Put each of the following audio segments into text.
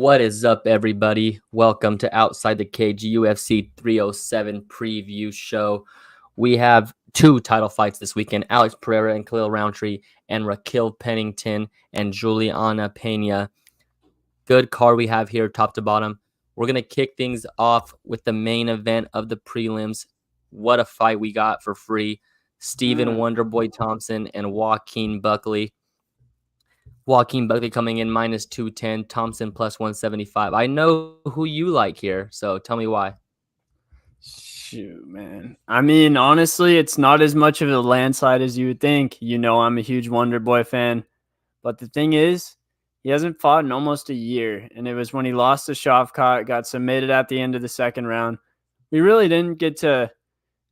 What is up, everybody? Welcome to Outside the Cage UFC 307 preview show. We have two title fights this weekend: Alex Pereira and Khalil Roundtree, and Raquel Pennington and Juliana Pena. Good card we have here, top to bottom. We're gonna kick things off with the main event of the prelims. What a fight we got for free! Stephen Wonderboy Thompson and Joaquin Buckley. Joaquin Buckley coming in minus 210, Thompson plus 175. I know who you like here, so tell me why. Shoot, man. I mean, honestly, it's not as much of a landslide as you would think. You know, I'm a huge Wonder Boy fan. But the thing is, he hasn't fought in almost a year. And it was when he lost to Shavkat, got submitted at the end of the second round. We really didn't get to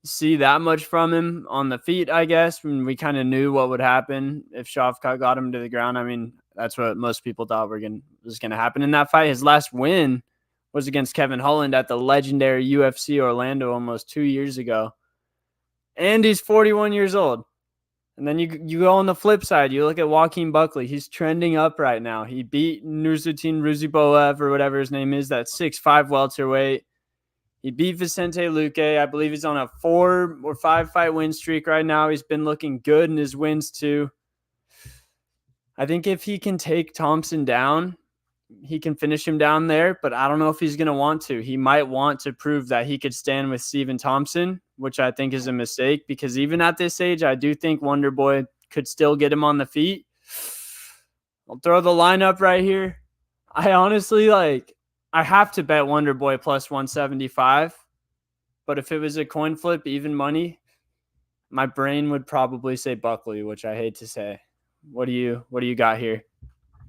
see that much from him on the feet, I guess, when we kind of knew what would happen if Shavkat got him to the ground. I mean, that's what most people thought was going to happen in that fight. His last win was against Kevin Holland at the legendary UFC Orlando almost 2 years ago. And he's 41 years old. And then you go on the flip side. You look at Joaquin Buckley. He's trending up right now. He beat Nursutin Ruziboev or whatever his name is, that 6'5" welterweight. He beat Vicente Luque. I believe he's on a 4 or 5 fight win streak right now. He's been looking good in his wins too. I think if he can take Thompson down, he can finish him down there, but I don't know if he's going to want to. He might want to prove that he could stand with Stephen Thompson, which I think is a mistake because even at this age, I do think Wonder Boy could still get him on the feet. I'll throw the lineup right here. I honestly I have to bet Wonder Boy plus 175, but if it was a coin flip, even money, my brain would probably say Buckley, which I hate to say. What do you got here?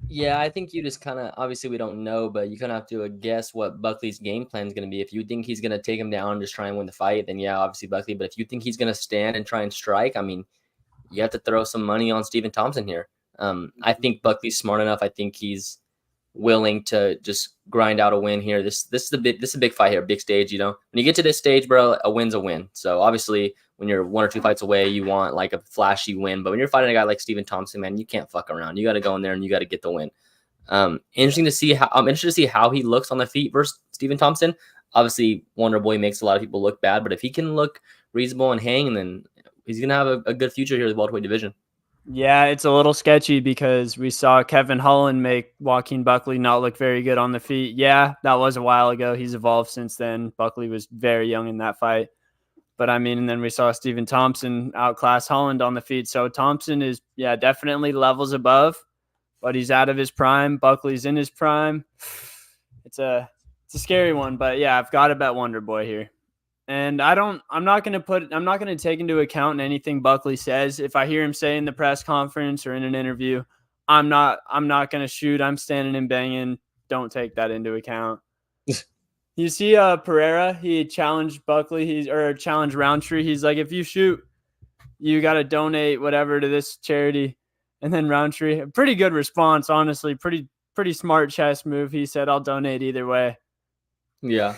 Yeah, I think you just kind of, obviously we don't know, but you kind of have to guess what Buckley's game plan is going to be. If you think he's going to take him down and just try and win the fight, then yeah, obviously Buckley. But if you think he's going to stand and try and strike, I mean, you have to throw some money on Stephen Thompson here. I think Buckley's smart enough. I think he's willing to just grind out a win here. This is a big fight here, big stage. You know, when you get to this stage, bro, a win's a win. So obviously, when you're 1 or 2 fights away, you want like a flashy win. But when you're fighting a guy like Stephen Thompson, man, you can't fuck around. You got to go in there and you got to get the win. I'm interested to see how he looks on the feet versus Stephen Thompson. Obviously, Wonder Boy makes a lot of people look bad, but if he can look reasonable and hang, then he's gonna have a good future here in the welterweight division. Yeah, it's a little sketchy because we saw Kevin Holland make Joaquin Buckley not look very good on the feet. Yeah, that was a while ago. He's evolved since then. Buckley was very young in that fight. But I mean, and then we saw Stephen Thompson outclass Holland on the feet. So Thompson is, definitely levels above, but he's out of his prime. Buckley's in his prime. It's a scary one, but yeah, I've got to bet Wonder Boy here. And I'm not going to take into account anything Buckley says. If I hear him say in the press conference or in an interview, I'm not going to shoot. I'm standing and banging. Don't take that into account. You see Pereira, he challenged Buckley, challenged Roundtree. He's like, if you shoot, you got to donate whatever to this charity. And then Roundtree, a pretty good response, honestly, pretty smart chess move. He said, I'll donate either way. Yeah.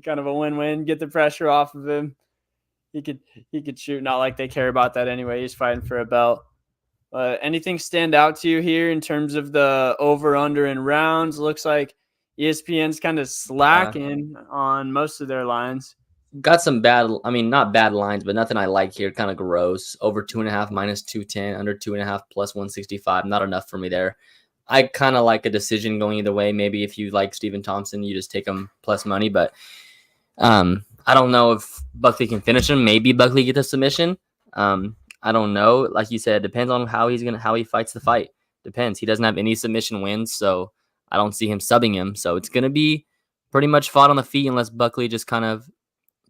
Kind of a win-win. Get the pressure off of him. He could shoot. Not like they care about that anyway. He's fighting for a belt. Anything stand out to you here in terms of the over-under in rounds? Looks like ESPN's kind of slacking on most of their lines. Got some not bad lines, but nothing I like here. Kind of gross. Over 2.5 minus 210, under 2.5 plus 165. Not enough for me there. I kind of like a decision going either way. Maybe if you like Stephen Thompson, you just take him plus money. But I don't know if Buckley can finish him. Maybe Buckley gets a submission. I don't know. Like you said, it depends on how he fights the fight. Depends. He doesn't have any submission wins, so I don't see him subbing him. So it's gonna be pretty much fought on the feet unless Buckley just kind of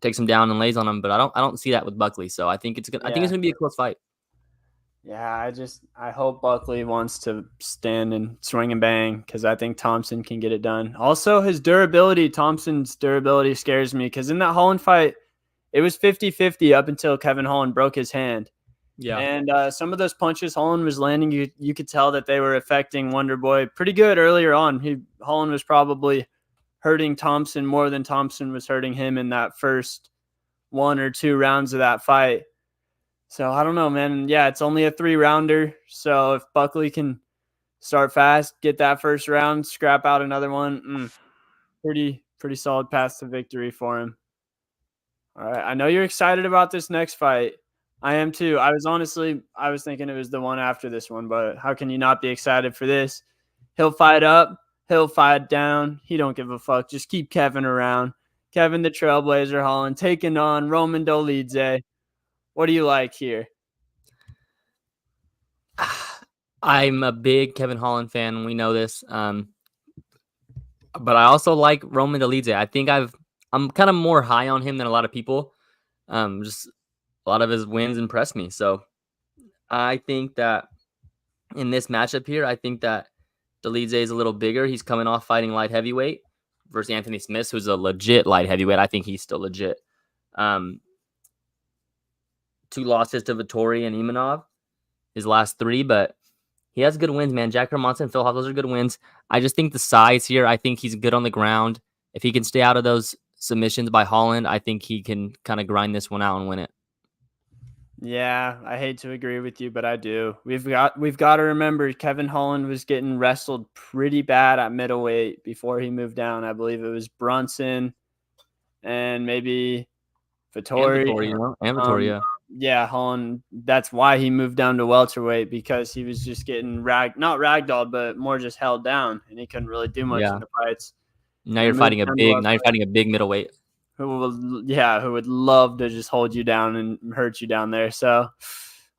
takes him down and lays on him. But I don't see that with Buckley. So I think it's gonna be a close fight. Yeah, I hope Buckley wants to stand and swing and bang because I think Thompson can get it done. Also, Thompson's durability scares me because in that Holland fight, it was 50-50 up until Kevin Holland broke his hand. Yeah. And some of those punches Holland was landing, you could tell that they were affecting Wonder Boy pretty good earlier on. Holland was probably hurting Thompson more than Thompson was hurting him in that first 1 or 2 rounds of that fight. So I don't know, man. Yeah, it's only a 3-rounder. So if Buckley can start fast, get that first round, scrap out another one. Pretty solid path to victory for him. All right, I know you're excited about this next fight. I am too. I was thinking it was the one after this one, but how can you not be excited for this? He'll fight up, he'll fight down. He don't give a fuck. Just keep Kevin around. Kevin the Trailblazer Holland taking on Roman Dolidze. What do you like here? I'm a big Kevin Holland fan. We know this. But I also like Roman Dolidze. I'm kind of more high on him than a lot of people. Just a lot of his wins impress me. So I think that in this matchup here, I think that Dolidze is a little bigger. He's coming off fighting light heavyweight versus Anthony Smith, who's a legit light heavyweight. I think he's still legit. 2 losses to Vettori and Imanov, his last 3, but he has good wins, man. Jack Hermanson, Phil Hoff, those are good wins. I just think the size here, I think he's good on the ground. If he can stay out of those submissions by Holland, I think he can kind of grind this one out and win it. Yeah, I hate to agree with you, but I do. We've got to remember Kevin Holland was getting wrestled pretty bad at middleweight before he moved down. I believe it was Brunson and maybe Vettori. And Vettori, yeah. Yeah, Holland. That's why he moved down to welterweight, because he was just getting not ragdolled, but more just held down, and he couldn't really do much in the fights. Now you're fighting a big middleweight who would love to just hold you down and hurt you down there. So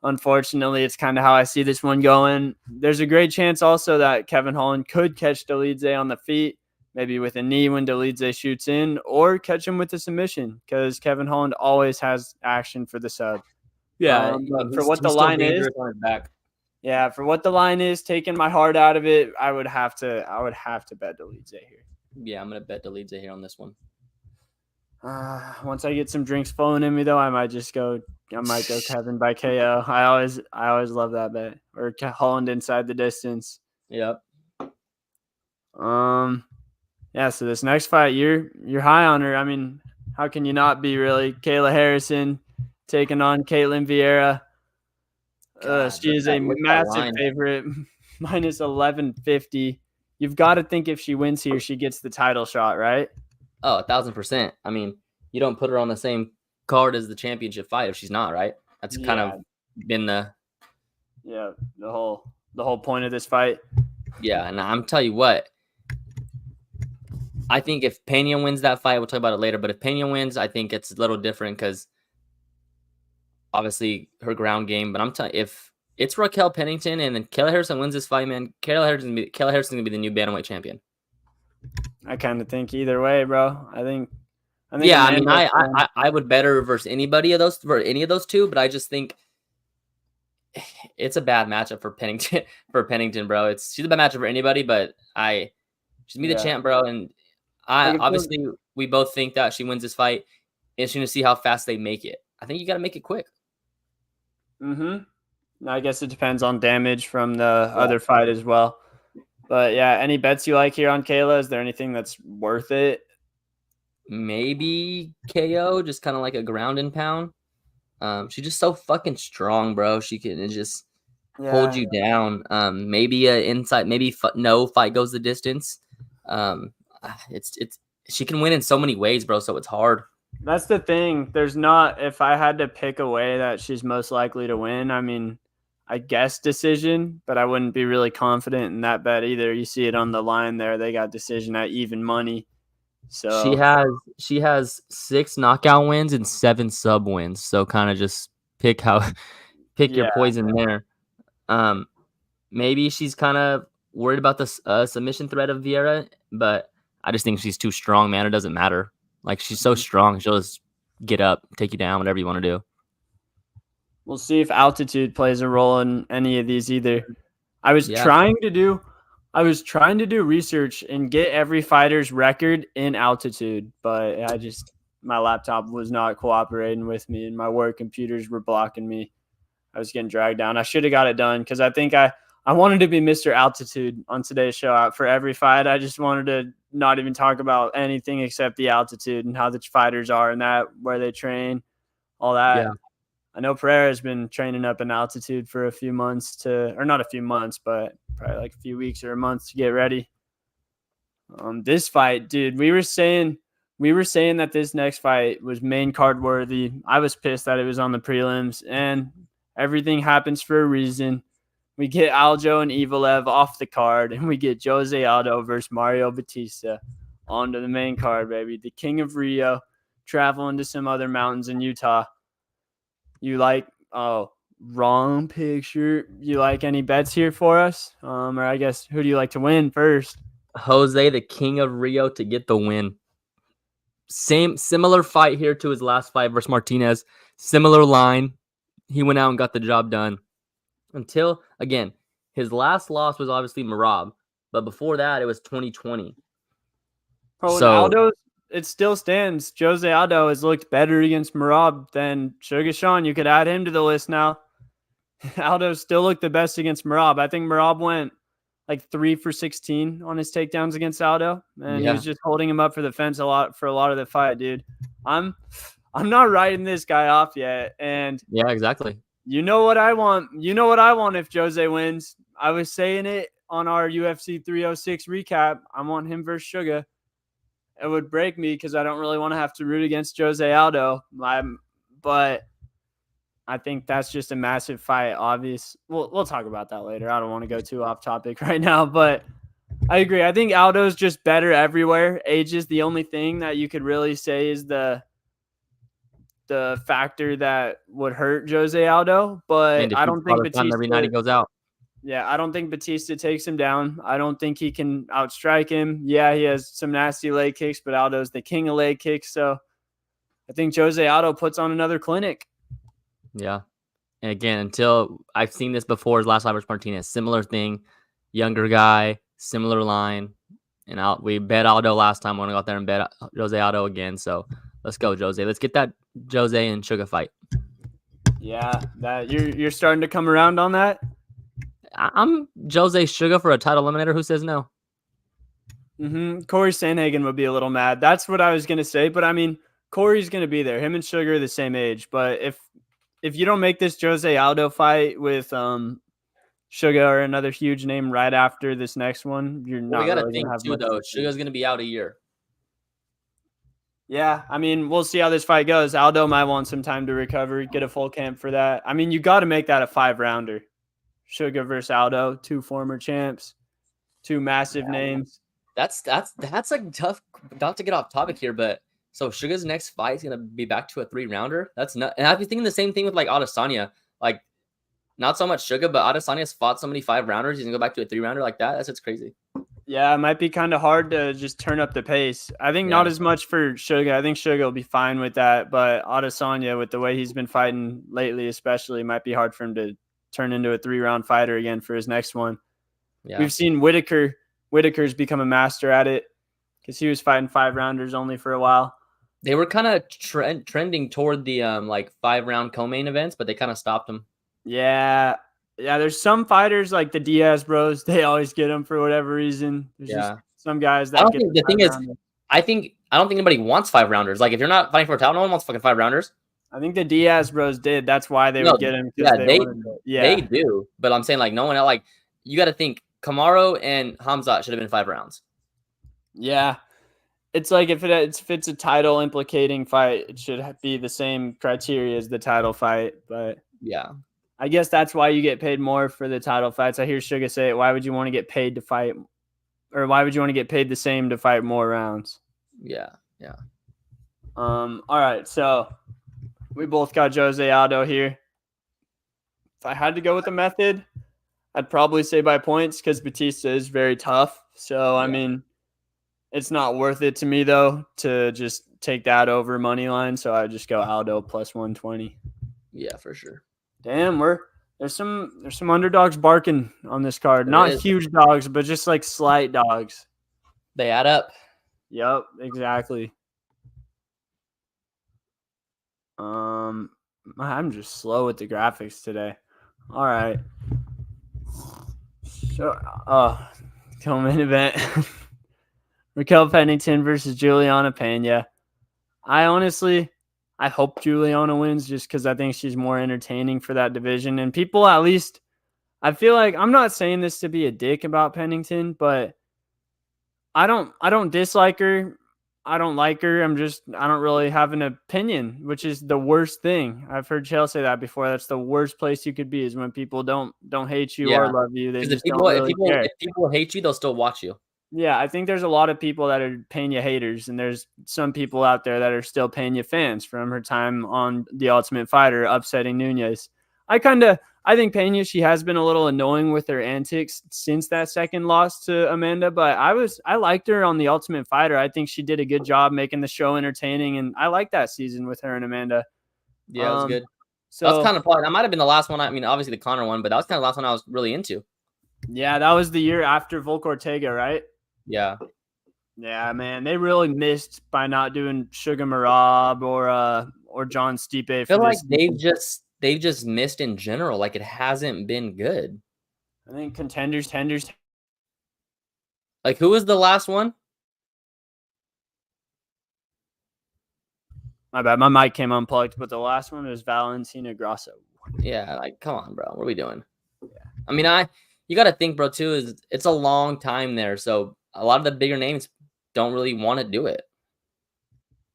unfortunately, it's kind of how I see this one going. There's a great chance also that Kevin Holland could catch Dolidze on the feet, maybe with a knee when Dolidze shoots in, or catch him with a submission, because Kevin Holland always has action for the sub. Yeah, but for what the line is, yeah, for what the line is, taking my heart out of it, I would have to bet Dolidze here. Yeah, I'm gonna bet Dolidze here on this one. Once I get some drinks flowing in me, though, I might go Kevin by KO. I always love that bet, or Holland inside the distance. Yep. Yeah. So this next fight, you're high on her. I mean, how can you not be, really? Kayla Harrison taking on Caitlin Vieira. She is a massive favorite, minus 1150. You've got to think if she wins here, she gets the title shot, right? Oh, 1,000%. I mean, you don't put her on the same card as the championship fight if she's not, right? That's kind of been the whole point of this fight. Yeah, and I'm tell you what, I think if Pena wins that fight, we'll talk about it later, but if Pena wins, I think it's a little different because obviously her ground game. But I'm telling you, if it's Raquel Pennington and then Kayla Harrison wins this fight, man, Kayla Harrison's gonna be the new bantamweight champion. I kind of think either way, bro. I think yeah, I mean, I would bet her versus any of those two, but I just think it's a bad matchup for Pennington, bro. She's a bad matchup for anybody, but she's gonna be the champ, bro. And obviously we both think that she wins this fight. Interesting to see how fast they make it. I think you got to make it quick. I guess it depends on damage from the other fight as well. But yeah, any bets you like here on Kayla? Is there anything that's worth it? Maybe KO, just kind of like a ground and pound. She's just so fucking strong, bro. She can just hold you down. Maybe inside, maybe no fight goes the distance. She can win in so many ways, bro. So it's hard. That's the thing. There's not, if I had to pick a way that she's most likely to win, I mean, I guess decision, but I wouldn't be really confident in that bet either. You see it on the line there. They got decision at even money. So she has 6 knockout wins and 7 sub wins. So kind of just pick your poison there. Maybe she's kind of worried about the submission threat of Vieira, but I just think she's too strong, man. It doesn't matter. Like, she's so strong. She'll just get up, take you down, whatever you want to do. We'll see if altitude plays a role in any of these either. I was trying to do research and get every fighter's record in altitude, but my laptop was not cooperating with me and my work computers were blocking me. I was getting dragged down. I should have got it done because I think I wanted to be Mr. Altitude on today's show. For every fight, I just wanted to not even talk about anything except the altitude and how the fighters are and that, where they train, all that. I know Pereira's been training up in altitude for a few months or not a few months, but probably like a few weeks or a month to get ready. This fight, dude, we were saying that this next fight was main card worthy. I was pissed that it was on the prelims, and everything happens for a reason. We get Aljo and Evalev off the card, and we get Jose Aldo versus Mario Batista onto the main card, baby. The King of Rio traveling to some other mountains in Utah. You like, wrong picture. You like any bets here for us? Or I guess, who do you like to win first? Jose, the King of Rio, to get the win. Similar fight here to his last fight versus Martinez. Similar line. He went out and got the job done. Until, again, his last loss was obviously Merab, but before that, it was 2020. So Aldo, it still stands. Jose Aldo has looked better against Merab than Sugar Sean. You could add him to the list now. Aldo still looked the best against Merab. I think Merab went like 3 for 16 on his takedowns against Aldo, and he was just holding him up for the fence a lot of the fight, dude. I'm not writing this guy off yet, and yeah, exactly. You know what I want? You know what I want if Jose wins? I was saying it on our UFC 306 recap. I want him versus Sugar. It would break me because I don't really want to have to root against Jose Aldo. But I think that's just a massive fight. We'll talk about that later. I don't want to go too off topic right now, but I agree. I think Aldo's just better everywhere. Age is the only thing that you could really say is the factor that would hurt Jose Aldo, but I don't think Batista every night he goes out. Yeah, I don't think Batista takes him down. I don't think he can outstrike him. Yeah, he has some nasty leg kicks, but Aldo's the king of leg kicks, so I think Jose Aldo puts on another clinic. Yeah. And again, until I've seen this before, his last fight versus Martinez, similar thing, younger guy, similar line, and we bet Aldo last time. I want to go out there and bet Jose Aldo again, so let's go, Jose. Let's get that Jose and Sugar fight. Yeah, that you're starting to come around on that. I'm Jose Sugar for a title eliminator. Who says no? Corey Sandhagen would be a little mad. That's what I was gonna say, but I mean, Corey's gonna be there. Him and Sugar are the same age, but if you don't make this Jose Aldo fight with Sugar or another huge name right after this next one, you're not. We gotta think too, though. Sugar's gonna be out a year. Yeah, I mean, we'll see how this fight goes. Aldo might want some time to recover, get a full camp for that. I mean, you got to make that a 5-rounder. Sugar versus Aldo, 2 former champs, 2 massive names. That's like tough. Not to get off topic here, but so Sugar's next fight is gonna be back to a 3-rounder. That's not. And I've been thinking the same thing with like Adesanya. Like, not so much Sugar, but Adesanya's fought so many 5-rounders. He's gonna go back to a 3-rounder like that. That's crazy. Yeah, it might be kind of hard to just turn up the pace. I think not as much for Sugar. I think Sugar will be fine with that, but Adesanya, with the way he's been fighting lately, especially, might be hard for him to turn into a 3-round fighter again for his next one. Yeah. We've seen Whitaker. Whitaker's become a master at it because he was fighting 5-rounders only for a while. They were kind of trending toward the like 5-round co-main events, but they kind of stopped them. Yeah. Yeah, there's some fighters like the Diaz bros. They always get them for whatever reason. There's just some guys that get the thing is, I don't think anybody wants 5-rounders. Like, if you're not fighting for a title, no one wants fucking 5-rounders. I think the Diaz bros did. That's why they would get him. They do. But I'm saying, like, no one else. Like, you got to think Kamaru and Hamzat should have been 5 rounds. Yeah, it's like if it's a title implicating fight, it should be the same criteria as the title fight. But yeah. I guess that's why you get paid more for the title fights. I hear Sugar say it. Why would you want to get paid to fight, or why would you want to get paid the same to fight more rounds? Yeah. All right, so we both got Jose Aldo here. If I had to go with a method, I'd probably say by points because Batista is very tough. So I mean, it's not worth it to me though to just take that over money line. So I just go Aldo plus 120. Yeah, for sure. Damn, there's some underdogs barking on this card. Not huge dogs, but just like slight dogs. They add up. Yep, exactly. I'm just slow with the graphics today. All right. So, co-main event. Raquel Pennington versus Juliana Pena. I honestly I hope Juliana wins just because I think she's more entertaining for that division. And people, at least, I feel like I'm not saying this to be a dick about Pennington, but I don't dislike her. I don't like her. I don't really have an opinion, which is the worst thing. I've heard Chael say that before. That's the worst place you could be, is when people don't hate you or Yeah, love you. They because if just don't people if really people care. if people hate you, they'll still watch you. Yeah, I think there's a lot of people that are Pena haters, and there's some people out there that are still Pena fans from her time on The Ultimate Fighter, upsetting Nunez. I think Pena, she has been a little annoying with her antics since that second loss to Amanda, but I liked her on The Ultimate Fighter. I think she did a good job making the show entertaining, and I liked that season with her and Amanda. Yeah, it was Um, good. That was so kind of probably that might have been the last one. I mean, obviously the Connor one, but that was kind of the last one I was really into. yeah, that was the year after Volk Ortega, right? Yeah, Yeah, man, they really missed by not doing Sugar Marab or John Stipe I for feel like this. they've just missed in general. Like it hasn't been good. I think contenders, tenders. Like who was the last one? My bad, my mic came unplugged, but the last one was Valentina Grasso. Yeah, like come on, bro. What are we doing? I mean, you got to think, bro. Too is it's a long time there, so a lot of the bigger names don't really want to do it.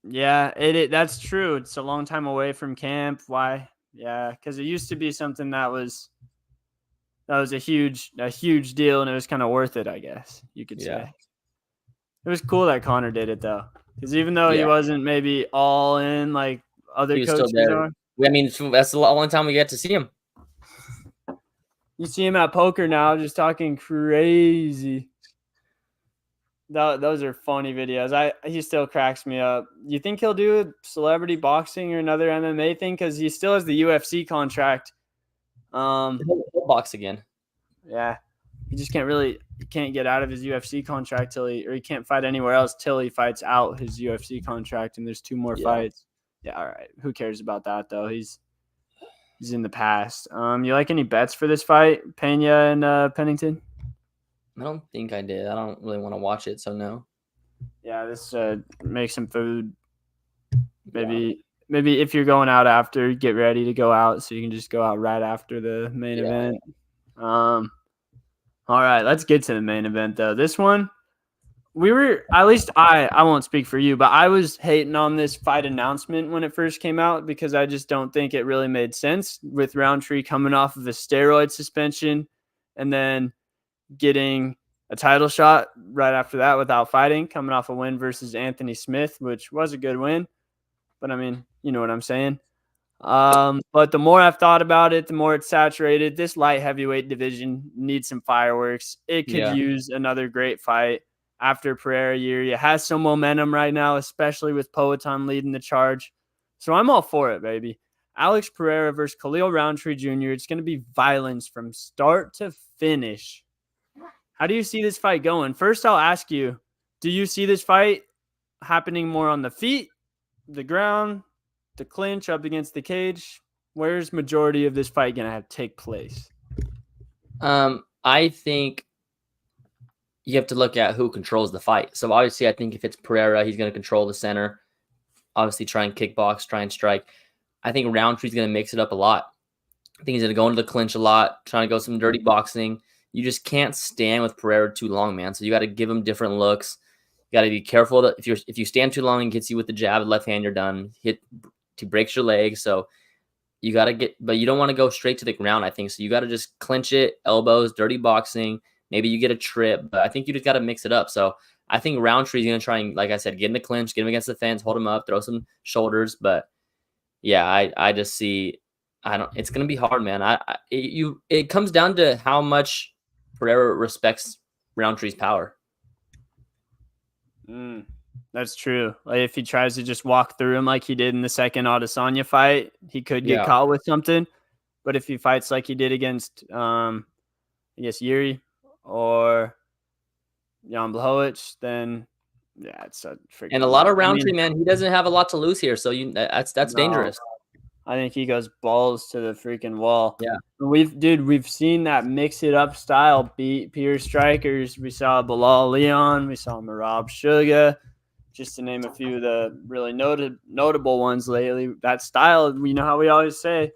Yeah, that's true. It's a long time away from camp. Why? Yeah, because it used to be something that was a huge deal, and it was kind of worth it, I guess you could Yeah, say. It was cool that Connor did it though, because even though he yeah, wasn't maybe all in like other he was still coaches there. are, I mean, that's the only time we get to see him. you see him at poker now, just talking crazy. Those are funny videos. He still cracks me up. You think he'll do celebrity boxing or another MMA thing? Because he still has the UFC contract. He'll box again. Yeah, he just can't get out of his UFC contract he can't fight anywhere else till he fights out his UFC contract, and there's 2 more fights. Yeah, all right. Who cares about that though? He's in the past. You like any bets for this fight, Pena and Pennington? I don't think I did. I don't really want to watch it, so no. Yeah, this make some food. Maybe if you're going out after, get ready to go out so you can just go out right after the main event. All right, let's get to the main event though. This one, we were, at least I won't speak for you, but I was hating on this fight announcement when it first came out because I just don't think it really made sense with Roundtree coming off of a steroid suspension and then getting a title shot right after that without fighting, coming off a win versus Anthony Smith, which was a good win. But I mean, you know what I'm saying. But the more I've thought about it, the more it's saturated. This light heavyweight division needs some fireworks. It could Yeah. use another great fight after Pereira year. It has some momentum right now, especially with Poetin leading the charge. So I'm all for it, baby. Alex Pereira versus Khalil Roundtree Jr. It's going to be violence from start to finish. How do you see this fight going? First, I'll ask you, do you see this fight happening more on the feet, the ground, the clinch up against the cage? Where's majority of this fight going to have to take place? I think you have to look at who controls the fight. So obviously, I think if it's Pereira, he's going to control the center. Obviously, try and kickbox, try and strike. I think Roundtree's going to mix it up a lot. I think he's going to go into the clinch a lot, trying to go some dirty boxing. You just can't stand with Pereira too long, man. So you got to give him different looks. You got to be careful that if you stand too long and gets you with the jab, left hand, you're done. He breaks your leg. So you got to but you don't want to go straight to the ground, I think. So you got to just clinch it, elbows, dirty boxing. Maybe you get a trip, but I think you just got to mix it up. So I think Roundtree's going to try and, like I said, get in the clinch, get him against the fence, hold him up, throw some shoulders. But yeah, I just see, it's going to be hard, man. It comes down to how much Pereira respects Roundtree's power. That's true. Like if he tries to just walk through him like he did in the second Adesanya fight, he could get caught with something. But if he fights like he did against, I guess Yuri or Jan Blachowicz, then yeah, it's a freaking. And a lot of Roundtree, man, he doesn't have a lot to lose here, so that's dangerous. I think he goes balls to the freaking wall. Yeah, we've seen that mix it up style beat pure strikers. We saw Bilal Leon, we saw Marab Sugar. just to name a few of the really notable ones lately. That style, you know how we always say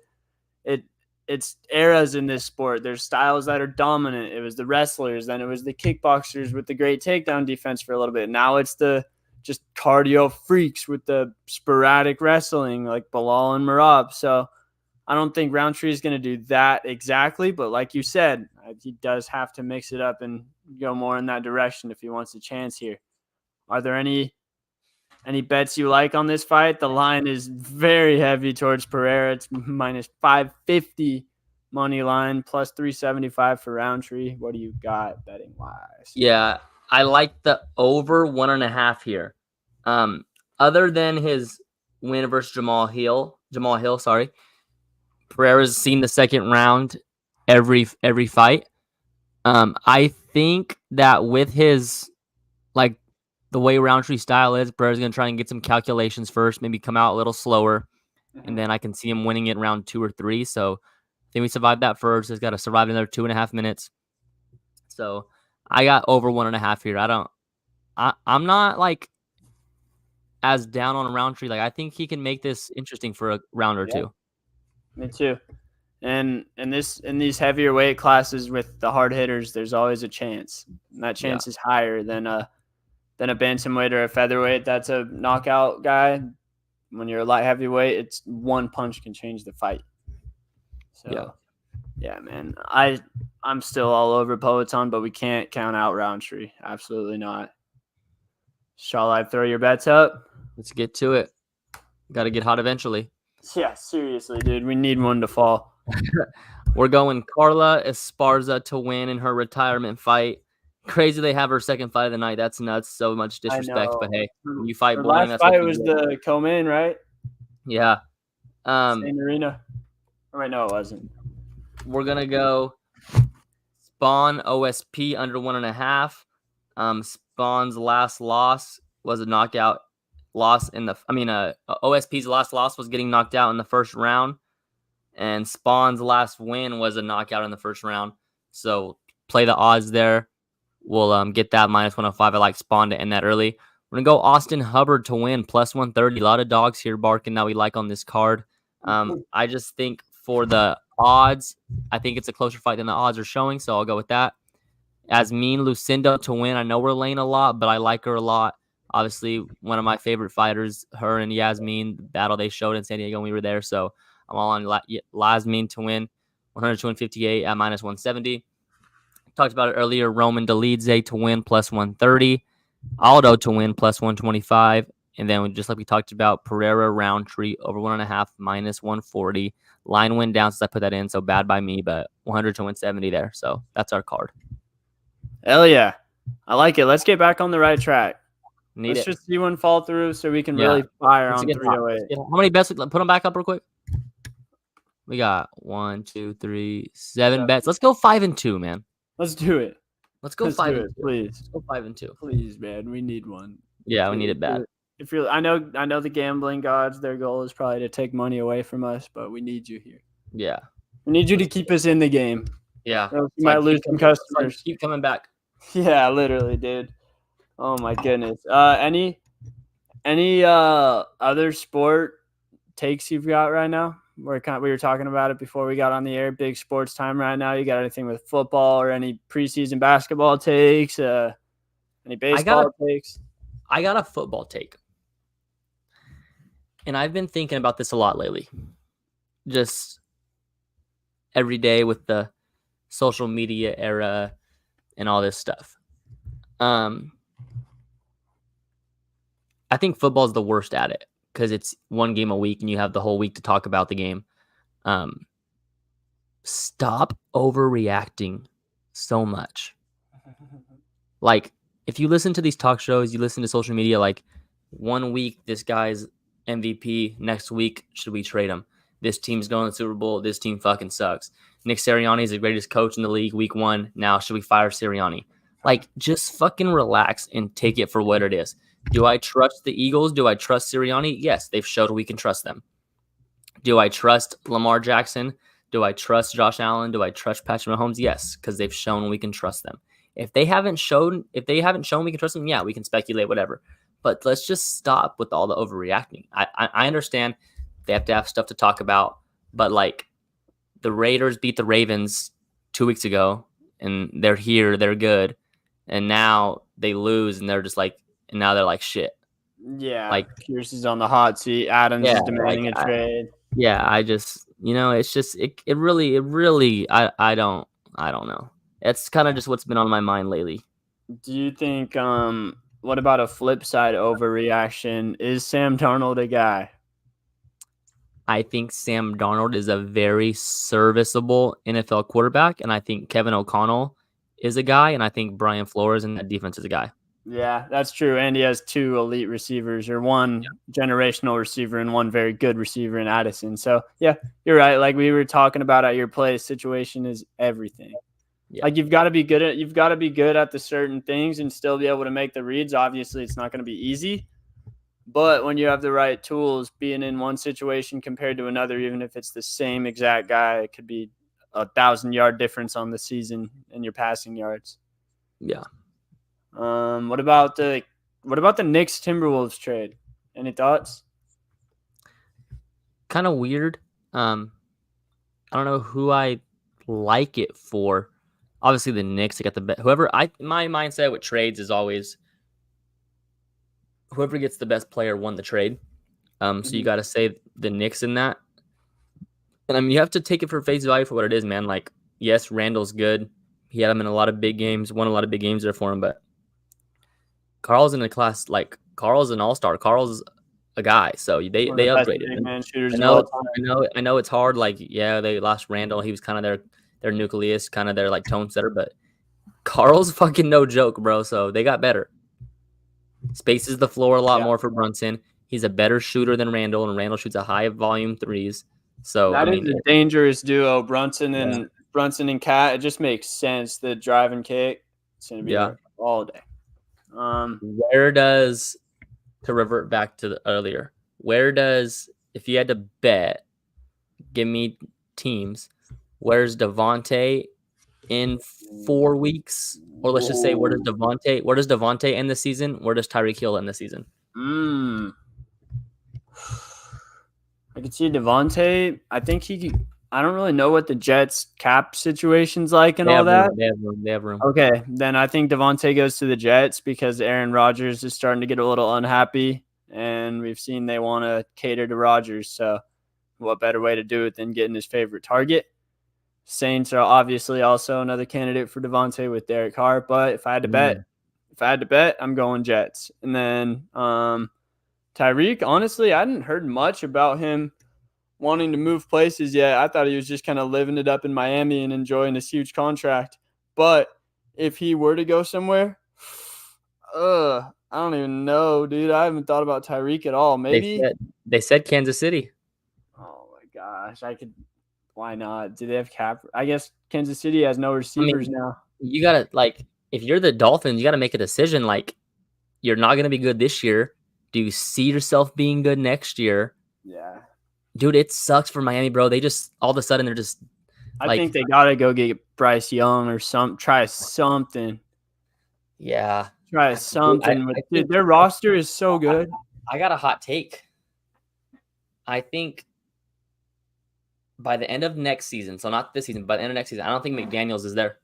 it. It's eras in this sport. There's styles that are dominant. It was the wrestlers, then it was the kickboxers with the great takedown defense for a little bit. Now it's the just cardio freaks with the sporadic wrestling like Bilal and Marab. So I don't think Roundtree is going to do that exactly, but like you said, he does have to mix it up and go more in that direction if he wants a chance here. Are there any bets you like on this fight? The line is very heavy towards Pereira. It's minus 550 money line, plus 375 for Roundtree. What do you got betting wise? Yeah, I like the over 1.5 here. Other than his win versus Jamal Hill, sorry, Pereira's seen the second round every fight. I think that with his like the way Roundtree style is, Pereira's gonna try and get some calculations first, maybe come out a little slower, and then I can see him winning it in round 2 or 3. So I think we survived that first. He's got to survive another 2.5 minutes. So I got over 1.5 here. I'm not like as down on Roundtree. Like I think he can make this interesting for a round or two. Me too. And in these heavier weight classes with the hard hitters, there's always a chance. And that chance is higher than a bantamweight or a featherweight. That's a knockout guy. When you're a light heavyweight, it's one punch can change the fight. So yeah, man. I'm still all over Poeton, but we can't count out Roundtree. Absolutely not. Shall I throw your bets up? Let's get to it. Got to get hot eventually. Yeah, seriously, dude. We need one to fall. We're going Carla Esparza to win in her retirement fight. Crazy they have her second fight of the night. That's nuts. So much disrespect. But hey, when you fight her boring, last fight was the co-main, right? Yeah. Same arena. Oh, wait, no, it wasn't. We're gonna go Spawn OSP under 1.5. Spawn's last loss was a knockout loss OSP's last loss was getting knocked out in the first round, and Spawn's last win was a knockout in the first round. So play the odds there. We'll get that minus 105. I like Spawn to end that early. We're gonna go Austin Hubbard to win plus 130. A lot of dogs here barking that we like on this card. I just think for the odds, I think it's a closer fight than the odds are showing, so I'll go with that. Yasmin Lucindo to win. I know we're laying a lot, but I like her a lot. Obviously, one of my favorite fighters, her and Yasmin, the battle they showed in San Diego when we were there. So I'm all on Yasmin to win, 100 to 158 at minus 170. Talked about it earlier. Roman Dolidze to win plus 130. Aldo to win plus 125. And then just like we talked about, Pereira Roundtree over 1.5 minus 140. Line went down since I put that in, so bad by me, but 100 to 170 there. So that's our card. Hell yeah. I like it. Let's get back on the right track. Let's just see one fall through so we can really fire on 308. How many bets? Put them back up real quick. We got 1, 2, 3, 7 bets. Let's go 5 and 2, man. Let's do it. Let's go 5 and 2. Please. Let's go 5 and 2. Please, man. We need one. Yeah, we need it bad. I know the gambling gods, their goal is probably to take money away from us, but we need you here. Yeah. We need you to keep us in the game. Yeah. You might lose some customers. Keep coming back. Yeah, literally, dude. Oh my goodness. Any other sport takes you've got right now? We were talking about it before we got on the air. Big sports time right now. You got anything with football or any preseason basketball takes? Any baseball takes? I got a football take. And I've been thinking about this a lot lately. Just every day with the social media era and all this stuff. I think football is the worst at it because it's one game a week and you have the whole week to talk about the game. Stop overreacting so much. Like, if you listen to these talk shows, you listen to social media, like 1 week, this guy's MVP. Next week, should we trade him? This team's going to the Super Bowl. This team fucking sucks. Nick Sirianni is the greatest coach in the league week 1. Now, should we fire Sirianni? Like, just fucking relax and take it for what it is. Do I trust the Eagles? Do I trust Sirianni? Yes, they've showed we can trust them. Do I trust Lamar Jackson? Do I trust Josh Allen? Do I trust Patrick Mahomes? Yes, because they've shown we can trust them. If they haven't shown we can trust them, yeah, we can speculate, whatever. but let's just stop with all the overreacting. I understand they have to have stuff to talk about, but like the Raiders beat the Ravens 2 weeks ago, and they're here, they're good, and now they lose, and now they're like shit. Yeah, Like, Pierce is on the hot seat. Adams yeah, is demanding a trade. I just, it's just it really I don't know. It's kind of just what's been on my mind lately. Do you think what about a flip side overreaction? Is Sam Darnold a guy? I think Sam Darnold is a very serviceable NFL quarterback, and I think Kevin O'Connell is a guy, and I think Brian Flores in that defense is a guy. Yeah, that's true. And he has 2 elite receivers, or one generational receiver and one very good receiver in Addison. So yeah, you're right. Like we were talking about at your place, situation is everything. Yeah. Like you've got to be good at the certain things and still be able to make the reads. Obviously, it's not going to be easy, but when you have the right tools, being in one situation compared to another, even if it's the same exact guy, it could be 1,000-yard difference on the season in your passing yards. Yeah. What about the Knicks Timberwolves trade? Any thoughts? Kind of weird. I don't know who I like it for. Obviously, the Knicks. They got the best. My mindset with trades is always whoever gets the best player won the trade. So you got to say the Knicks in that. And I mean, you have to take it for face value for what it is, man. Like, yes, Randall's good. He had him in a lot of big games, won a lot of big games there for him. But Carl's in the class. Like, Carl's an all-star. Carl's a guy. So they upgraded. Big man shooters I know it's hard. Like, yeah, they lost Randall. He was kind of their nucleus, kind of their like tone setter. But Carl's fucking no joke, bro. So they got better. Spaces the floor a lot more for Brunson. He's a better shooter than Randall, and Randall shoots a high volume threes. So that is a dangerous duo, Brunson and Cat. It just makes sense. The drive and kick, it's gonna be there all day. Where does, to revert back to the earlier, if you had to bet, give me teams, where's Devontae in 4 weeks? Or let's just say, where does Devontae end the season? Where does Tyreek Hill end the season? I could see Devontae. I think I don't really know what the Jets cap situation's like and all that. They have room. Okay, then I think Devontae goes to the Jets because Aaron Rodgers is starting to get a little unhappy, and we've seen they want to cater to Rodgers. So what better way to do it than getting his favorite target? Saints are obviously also another candidate for Devontae with Derek Carr, but if I had to bet, I'm going Jets. And then Tyreek, honestly, I hadn't heard much about him wanting to move places yet. I thought he was just kind of living it up in Miami and enjoying this huge contract. But if he were to go somewhere, I don't even know, dude. I haven't thought about Tyreek at all. Maybe they said Kansas City. Oh my gosh, why not? Do they have cap? I guess Kansas City has no receivers now. You gotta, like, if you're the Dolphins, you gotta make a decision. Like, you're not gonna be good this year. Do you see yourself being good next year? Yeah. Dude, it sucks for Miami, bro. They just, all of a sudden, they're just, I think they got to go get Bryce Young or try something. Yeah. Try something. Dude, their roster is so good. I got a hot take. I think by the end of next season, so not this season, but the end of next season, I don't think McDaniels is there.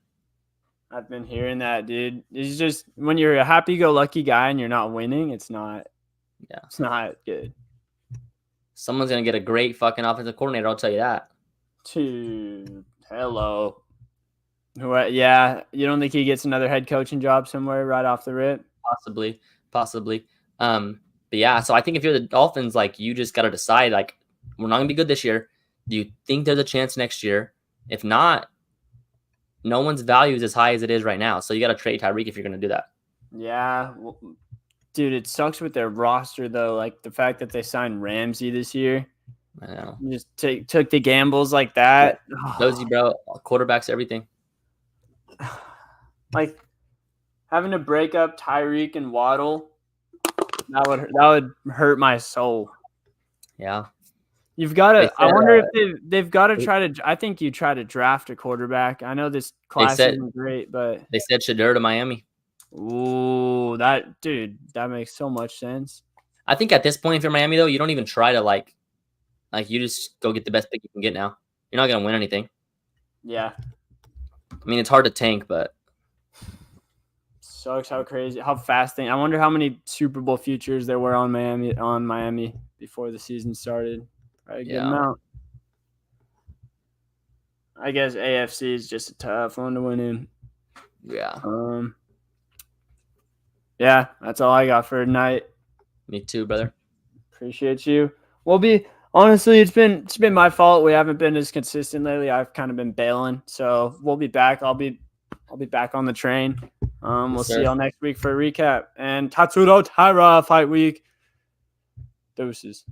I've been hearing that, dude. It's just when you're a happy-go-lucky guy and you're not winning, it's not good. Someone's going to get a great fucking offensive coordinator, I'll tell you that. Hello. Yeah, you don't think he gets another head coaching job somewhere right off the rip? Possibly. But yeah, so I think if you're the Dolphins, like, you just got to decide, like, we're not going to be good this year. Do you think there's a chance next year? If not, no one's value is as high as it is right now. So you got to trade Tyreek if you're going to do that. Yeah. Well, dude, it sucks with their roster, though. Like, the fact that they signed Ramsey this year. I know. You just took the gambles like that. Those, bro, quarterbacks, everything. Like, having to break up Tyreek and Waddle, that would hurt my soul. Yeah. You've got to. I wonder if they've got to try to. I think you try to draft a quarterback. I know this class isn't great, but they said Shedeur to Miami. Ooh, dude, that makes so much sense. I think at this point, if you're Miami though, you don't even try to like you just go get the best pick you can get now. You're not gonna win anything. Yeah. I mean, it's hard to tank, but Sucks how crazy, how fast I wonder how many Super Bowl futures there were on Miami before the season started. Probably a good yeah, amount. I guess AFC is just a tough one to win in. yeah. Yeah, that's all I got for tonight. Me too, brother. Appreciate you. We'll be honestly, it's been my fault. We haven't been as consistent lately. I've kind of been bailing, so we'll be back. I'll be back on the train. We'll Yes, see sir. y'all next week for a recap and Tatsuro Taira fight week. Deuces.